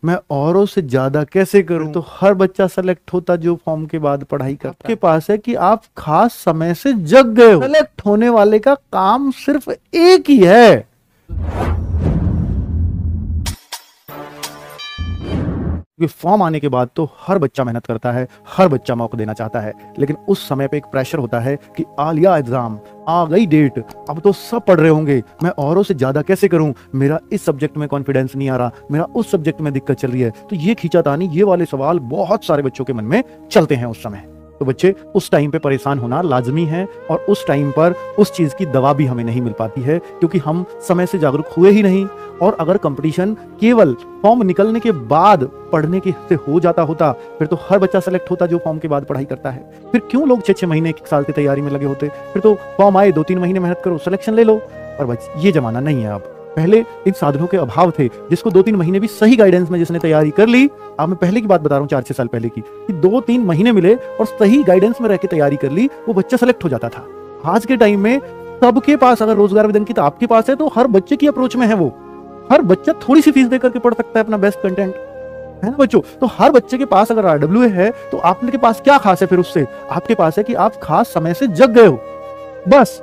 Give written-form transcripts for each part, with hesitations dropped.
मैं औरों से ज्यादा कैसे करूं? तो हर बच्चा सेलेक्ट होता जो फॉर्म के बाद पढ़ाई करता है। आपके पास है कि आप खास समय से जग गए हो। सेलेक्ट होने वाले का काम सिर्फ एक ही है। फॉर्म आने के बाद तो हर बच्चा मेहनत करता है, हर बच्चा मौका देना चाहता है, लेकिन उस समय पे एक प्रेशर होता है कि आ लिया एग्जाम, आ गई डेट, अब तो सब पढ़ रहे होंगे, मैं औरों से ज्यादा कैसे करूं? मेरा इस सब्जेक्ट में कॉन्फिडेंस नहीं आ रहा, मेरा उस सब्जेक्ट में दिक्कत चल रही है। तो ये खींचातानी, ये वाले सवाल बहुत सारे बच्चों के मन में चलते हैं उस समय। तो बच्चे उस टाइम पे परेशान होना लाजमी है, और उस टाइम पर उस चीज की दवा भी हमें नहीं मिल पाती है, क्योंकि हम समय से जागरूक हुए ही नहीं। और अगर कंपटीशन केवल फॉर्म निकलने के बाद पढ़ने के से हो जाता होता, फिर तो हर बच्चा सेलेक्ट होता जो फॉर्म के बाद पढ़ाई करता है। फिर क्यों लोग 6-6 महीने, 1 साल की तैयारी में लगे होते? फिर तो फॉर्म आए, 2-3 महीने मेहनत करो, सिलेक्शन ले लो। पर बच्चे ये जमाना नहीं है अब। पहले इन साधनों के अभाव थे, जिसको 2-3 महीने भी सही गाइडेंस में जिसने तैयारी कर ली, अब मैं पहले की बात बता रहा हूँ, 4-6 साल पहले की, कि 2-3 महीने मिले और सही गाइडेंस में रह के तैयारी कर ली, वो बच्चा सेलेक्ट हो जाता था। आज के टाइम में सबके पास अगर रोजगार आवेदन की तो आपके पास है, तो हर बच्चे की अप्रोच में है वो। हर बच्चा थोड़ी सी फीस देकर के पढ़ सकता है अपना बेस्ट कंटेंट, है ना बच्चों? तो हर बच्चे के पास अगर RWA है, तो आपके पास क्या खास है? फिर उससे आपके पास है कि आप खास समय से जग गए हो, बस।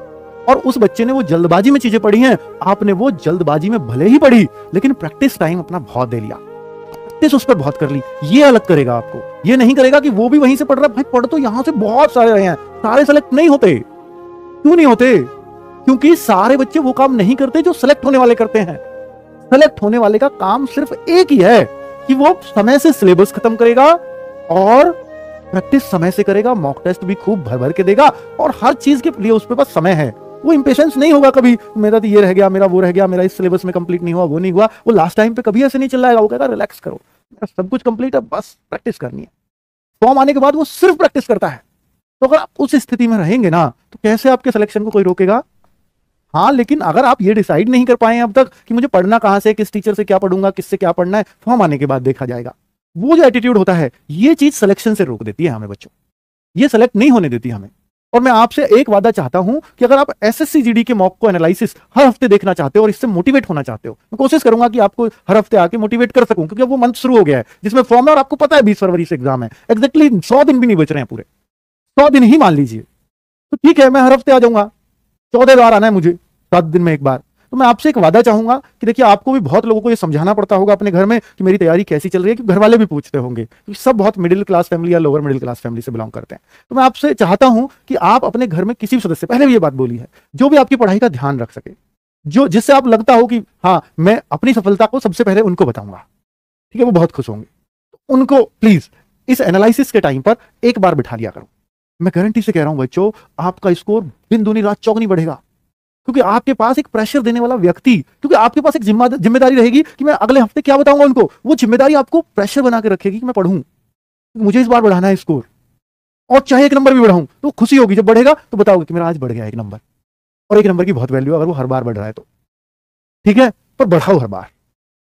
और उस बच्चे ने वो जल्दबाजी में चीजें पढ़ी हैं, आपने वो जल्दबाजी में भले ही पढ़ी, लेकिन प्रैक्टिस टाइम अपना बहुत दे लिया, प्रैक्टिस उस पर बहुत कर ली। ये अलग करेगा आपको, ये नहीं करेगा कि वो भी वहीं से पढ़ रहा है। भाई पढ़ तो यहां से बहुत सारे रहे हैं, सारे सेलेक्ट नहीं होते। क्यों नहीं होते? क्योंकि सारे बच्चे वो काम नहीं करते जो सेलेक्ट होने वाले करते हैं। सेलेक्ट होने वाले का काम सिर्फ एक ही है कि वो समय से सिलेबस खत्म करेगा और प्रैक्टिस समय से करेगा, मॉक टेस्ट भी खूब भर भर के देगा, और हर चीज के लिए उसके पास समय है। वो इंपेशेंस नहीं होगा कभी, मेरा तो ये रह गया, मेरा वो रह गया, मेरा इस सिलेबस में कंप्लीट नहीं हुआ, वो नहीं हुआ। वो लास्ट टाइम पे कभी ऐसे नहीं चिल्लाएगा, वो कहेगा रिलैक्स करो, मेरा सब कुछ कंप्लीट है, बस प्रैक्टिस करनी है। फॉर्म आने के बाद वो सिर्फ प्रैक्टिस करता है। तो अगर आप उस स्थिति में रहेंगे ना, तो कैसे आपके सिलेक्शन को कोई रोकेगा? हाँ, लेकिन अगर आप ये डिसाइड नहीं कर पाए अब तक कि मुझे पढ़ना कहां से, किस टीचर से क्या पढ़ूंगा, किससे क्या पढ़ना है, फॉर्म आने के बाद देखा जाएगा। वो जो एटीट्यूड होता है, ये चीज सिलेक्शन से रोक देती है हमें बच्चों, ये सेलेक्ट नहीं होने देती हमें। और मैं आपसे एक वादा चाहता हूं कि अगर आप SSC GD के मॉक को एनालिसिस हर हफ्ते देखना चाहते हो और इससे मोटिवेट होना चाहते हो, मैं कोशिश करूंगा कि आपको हर हफ्ते आके मोटिवेट कर सकूं, क्योंकि वो मंथ शुरू हो गया है जिसमें फॉर्म है, और आपको पता है 20 फरवरी से एग्जाम है। एग्जैक्टली 100 दिन भी नहीं बच रहे हैं, पूरे 100 दिन ही मान लीजिए। तो ठीक है, मैं हर हफ्ते आ जाऊंगा, 14 बार आना है मुझे, 7 दिन में एक बार। तो मैं आपसे एक वादा चाहूंगा कि देखिए, आपको भी बहुत लोगों को ये समझाना पड़ता होगा अपने घर में कि मेरी तैयारी कैसी चल रही है, कि घर वाले भी पूछते होंगे, क्योंकि सब बहुत मिडिल क्लास फैमिली या लोअर मिडिल क्लास फैमिली से बिलोंग करते हैं। तो मैं आपसे चाहता हूं कि आप अपने घर में किसी भी सदस्य, पहले भी ये बात बोली है, जो भी आपकी पढ़ाई का ध्यान रख सके, जो जिससे आप लगता हो कि हाँ, मैं अपनी सफलता को सबसे पहले उनको बताऊंगा, ठीक है, वो बहुत खुश होंगे, तो उनको प्लीज इस एनालिसिस के टाइम पर एक बार बिठा लिया करो। मैं गारंटी से कह रहा हूं बच्चों, आपका स्कोर दिन दूनी रात चौगनी बढ़ेगा, क्योंकि आपके पास एक प्रेशर देने वाला व्यक्ति, क्योंकि आपके पास एक जिम्मेदारी रहेगी कि मैं अगले हफ्ते क्या बताऊंगा उनको। वो जिम्मेदारी आपको प्रेशर बना के रखेगी कि मैं पढ़ूं, मुझे इस बार बढ़ाना है स्कोर, और चाहे 1 नंबर भी बढ़ाऊं तो खुशी होगी। जब बढ़ेगा तो बताओगे कि मेरा आज बढ़ गया 1 नंबर, और 1 नंबर की बहुत वैल्यू अगर वो हर बार बढ़ रहा है तो, ठीक है, पर बढ़ाओ हर बार,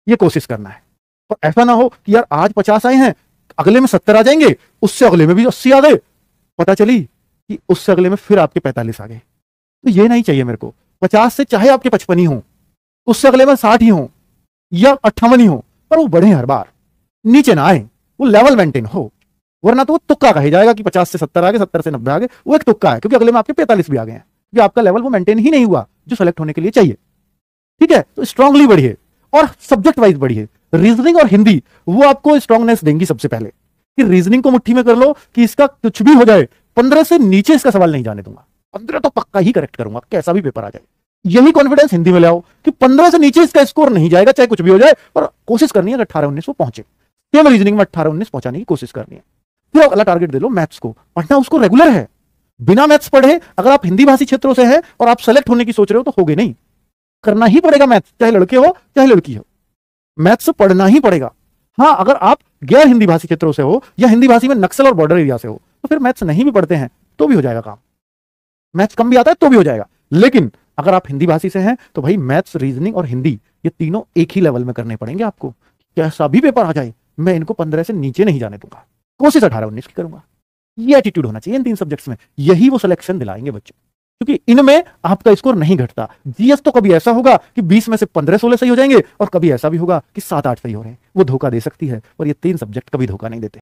ये कोशिश करना है। और ऐसा ना हो कि यार आज 50 आए हैं, अगले में 70 आ जाएंगे, उससे अगले में भी 80 आ गए, पता चली कि उससे अगले में फिर आपके 45 आ गए। तो ये नहीं चाहिए मेरे को। 50 से चाहे आपके 55 ही हो, उससे अगले में 60 ही हो या 58 ही हो, पर वो बढ़े हर बार, नीचे ना आए, वो लेवल मेंटेन हो। वरना तो वो तुक्का कहे जाएगा कि 50 से 70 आ गए, 70 से 90 आ गए, वो एक तुक्का है, क्योंकि अगले में आपके 45 भी आ गए हैं, क्योंकि आपका लेवल वो मेंटेन ही नहीं हुआ जो सेलेक्ट होने के लिए चाहिए। ठीक है, तो स्ट्रांगली बढ़िए और सब्जेक्ट वाइज बढ़िए। रीजनिंग और हिंदी वो आपको स्ट्रांगनेस देंगी सबसे पहले, कि रीजनिंग को मुट्ठी में कर लो कि इसका कुछ भी हो जाए, 15 से नीचे इसका सवाल नहीं जाने दूंगा, 15 तो पक्का ही करेक्ट करूंगा, कैसा भी पेपर आ जाए। यही कॉन्फिडेंस हिंदी में ले आओ कि 15 से नीचे इसका स्कोर नहीं जाएगा, चाहे कुछ भी हो जाए, पर कोशिश करनी है कि 18-19 वो पहुंचे। सेम रीजनिंग में 18-19 पहुंचाने की कोशिश करनी है। फिर अगला टारगेट दे लो मैथ्स को, पढ़ना उसको रेगुलर है, बिना मैथ्स पढ़े अगर आप हिंदी भाषी क्षेत्रों से हैं और आप सेलेक्ट होने की सोच रहे हो तो होगे नहीं, करना ही पड़ेगा मैथ्स, चाहे लड़के हो चाहे लड़की हो, मैथ्स पढ़ना ही पड़ेगा। हाँ, अगर आप गैर हिंदी भाषी क्षेत्रों से हो या हिंदी भाषी में नक्सल और बॉर्डर एरिया से हो, तो फिर मैथ्स नहीं भी पढ़ते हैं तो भी हो जाएगा काम, मैथ्स कम भी आता है तो भी हो जाएगा। लेकिन अगर आप हिंदी भाषी से हैं तो भाई मैथ्स, रीजनिंग और हिंदी ये तीनों एक ही लेवल में करने पड़ेंगे आपको। कैसा भी पेपर आ जाए, मैं इनको 15 से नीचे नहीं जाने दूंगा, कोशिश 18-19 की करूंगा। ये एटीट्यूड होना चाहिए इन 3 सब्जेक्ट्स में, यही वो सिलेक्शन दिलाएंगे बच्चों। क्योंकि इनमें आपका स्कोर नहीं घटता। जीएस तो कभी ऐसा होगा कि 20 में से 15-16 सही हो जाएंगे और कभी ऐसा भी होगा कि 7-8 सही हो रहे हैं। वो धोखा दे सकती है, और ये 3 सब्जेक्ट कभी धोखा नहीं देते।